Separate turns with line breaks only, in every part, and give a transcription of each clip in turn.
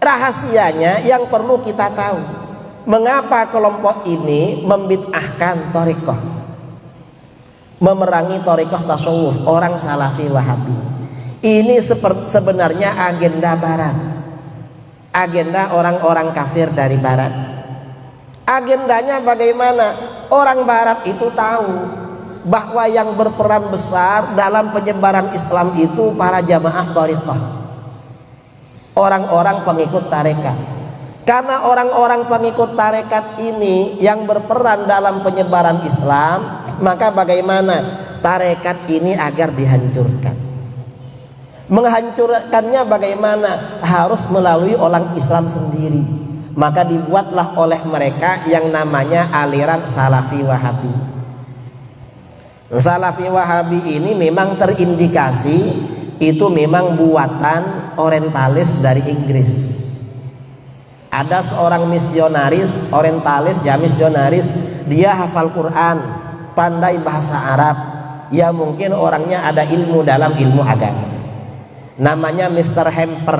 rahasianya yang perlu kita tahu. Mengapa kelompok ini membid'ahkan thariqah, memerangi thariqah tasawuf, orang salafi wahabi? Ini sebenarnya agenda barat, agenda orang-orang kafir dari barat. Agendanya bagaimana? Orang barat itu tahu bahwa yang berperan besar dalam penyebaran Islam itu para jamaah thariqah, orang-orang pengikut tarekat. Karena orang-orang pengikut tarekat ini yang berperan dalam penyebaran Islam, maka bagaimana tarekat ini agar dihancurkan? Menghancurkannya bagaimana? Harus melalui orang Islam sendiri. Maka dibuatlah oleh mereka yang namanya aliran Salafi Wahabi. Salafi Wahabi ini memang terindikasi itu memang buatan orientalis dari Inggris. Ada seorang misionaris orientalis, ya misionaris, dia hafal Quran, pandai bahasa Arab, ya mungkin orangnya ada ilmu dalam ilmu agama. Namanya Mr. Hamper,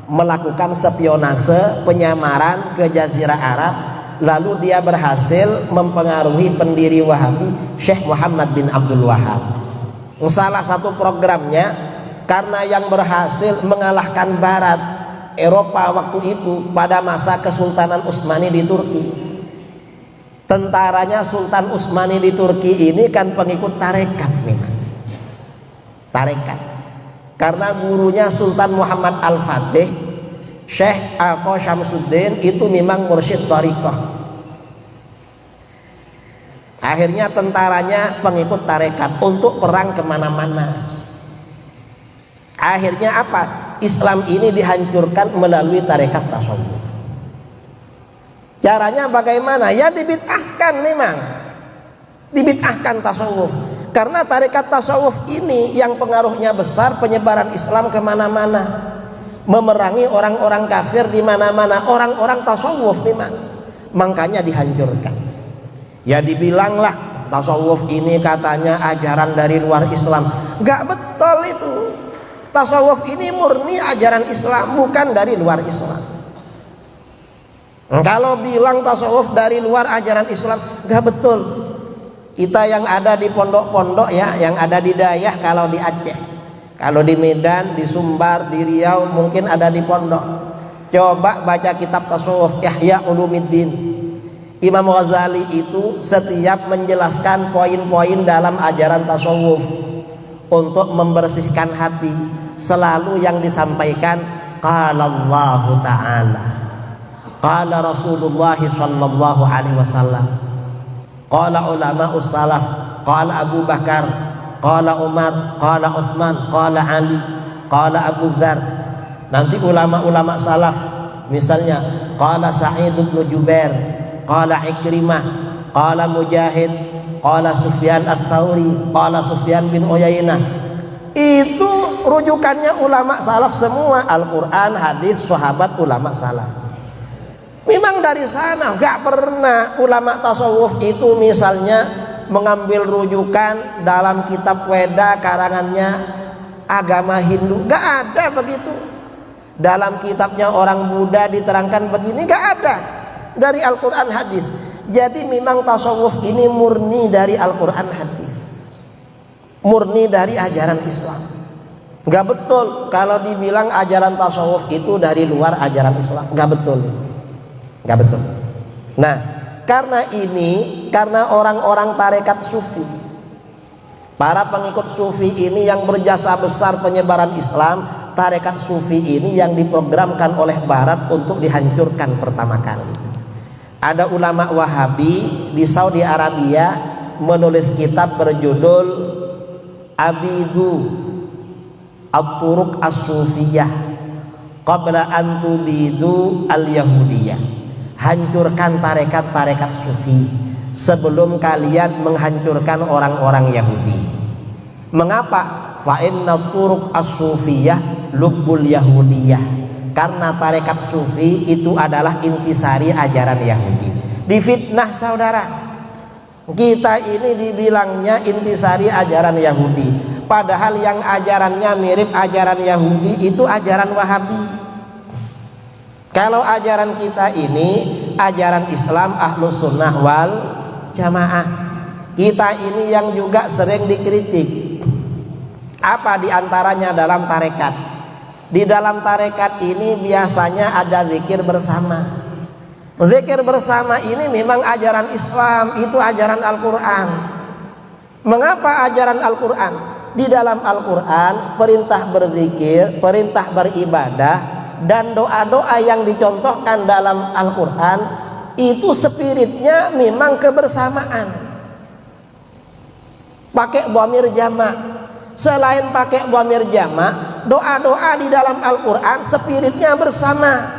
melakukan spionase penyamaran ke Jazirah Arab, lalu dia berhasil mempengaruhi pendiri Wahabi Syekh Muhammad bin Abdul Wahab. Salah satu programnya, karena yang berhasil mengalahkan Barat, Eropa waktu itu pada masa Kesultanan Utsmani di Turki. Tentaranya Sultan Utsmani di Turki ini kan pengikut tarekat memang. Tarekat. Karena gurunya Sultan Muhammad Al-Fatih, Syekh Aqo Syamsuddin itu memang mursyid thariqah. Akhirnya tentaranya pengikut tarekat untuk perang kemana-mana. Akhirnya apa? Islam ini dihancurkan melalui tarekat tasawuf. Caranya bagaimana? Ya dibid'ahkan memang. Dibid'ahkan tasawuf. Karena tarekat tasawuf ini yang pengaruhnya besar, penyebaran Islam kemana-mana, memerangi orang-orang kafir di mana-mana, orang-orang tasawuf memang. Makanya dihancurkan. Ya dibilanglah tasawuf ini katanya ajaran dari luar Islam. Gak betul itu. Tasawuf ini murni ajaran Islam, bukan dari luar Islam. Kalau bilang tasawuf dari luar ajaran Islam, gak betul. Kita yang ada di pondok-pondok ya, yang ada di Dayah, kalau di Aceh, kalau di Medan, di Sumbar, di Riau, mungkin ada di pondok. Coba baca kitab tasawuf Ihya Ulumuddin. Imam Ghazali itu setiap menjelaskan poin-poin dalam ajaran tasawuf untuk membersihkan hati, selalu yang disampaikan qala Allah Ta'ala, qala Rasulullah sallallahu alaihi wasallam, qala ulama salaf, qala Abu Bakar, qala Umar, qala Utsman, qala Ali, qala Abu Dzar. Nanti ulama-ulama salaf misalnya qala Sa'id bin Jubair, qala Ikrimah, qala Mujahid, qala Sufyan Ats-Tsauri, qala Sufyan bin Uyainah. Itu rujukannya ulama salaf semua, Al-Quran, hadis, sahabat, ulama salaf. Memang dari sana. Gak pernah ulama tasawuf itu misalnya mengambil rujukan dalam kitab Weda karangannya agama Hindu. Gak ada begitu. Dalam kitabnya orang Buddha diterangkan begini, gak ada. Dari Al-Quran, hadis. Jadi memang tasawuf ini murni dari Al-Quran, hadis, murni dari ajaran Islam. Gak betul kalau dibilang ajaran tasawuf itu dari luar ajaran Islam. Gak betul itu. Gak betul. Nah, karena ini, karena orang-orang tarekat sufi, para pengikut sufi ini yang berjasa besar penyebaran Islam, tarekat sufi ini yang diprogramkan oleh Barat untuk dihancurkan pertama kali. Ada ulama Wahabi di Saudi Arabia menulis kitab berjudul Abidu At-Turuq As-Sufiyah Qabla an tubidu al-Yahudiyah. Hancurkan tarekat-tarekat sufi sebelum kalian menghancurkan orang-orang Yahudi. Mengapa? Fa inna turuq as-sufiyah lubbul yahudiyah. Karena tarekat sufi itu adalah intisari ajaran Yahudi. Difitnah saudara. Kita ini dibilangnya intisari ajaran Yahudi, padahal yang ajarannya mirip ajaran Yahudi itu ajaran Wahabi. Kalau ajaran kita ini ajaran Islam Ahlus Sunnah wal Jamaah. Kita ini yang juga sering dikritik. Apa diantaranya dalam tarekat? Di dalam tarekat ini biasanya ada zikir bersama. Zikir bersama ini memang ajaran Islam, itu ajaran Al-Quran. Mengapa ajaran Al-Quran? Di dalam Al-Quran perintah berzikir, perintah beribadah, dan doa-doa yang dicontohkan dalam Al-Quran itu spiritnya memang kebersamaan. Pakai dhamir jamak. Selain pakai dhamir jamak, doa-doa di dalam Al-Quran spiritnya bersama.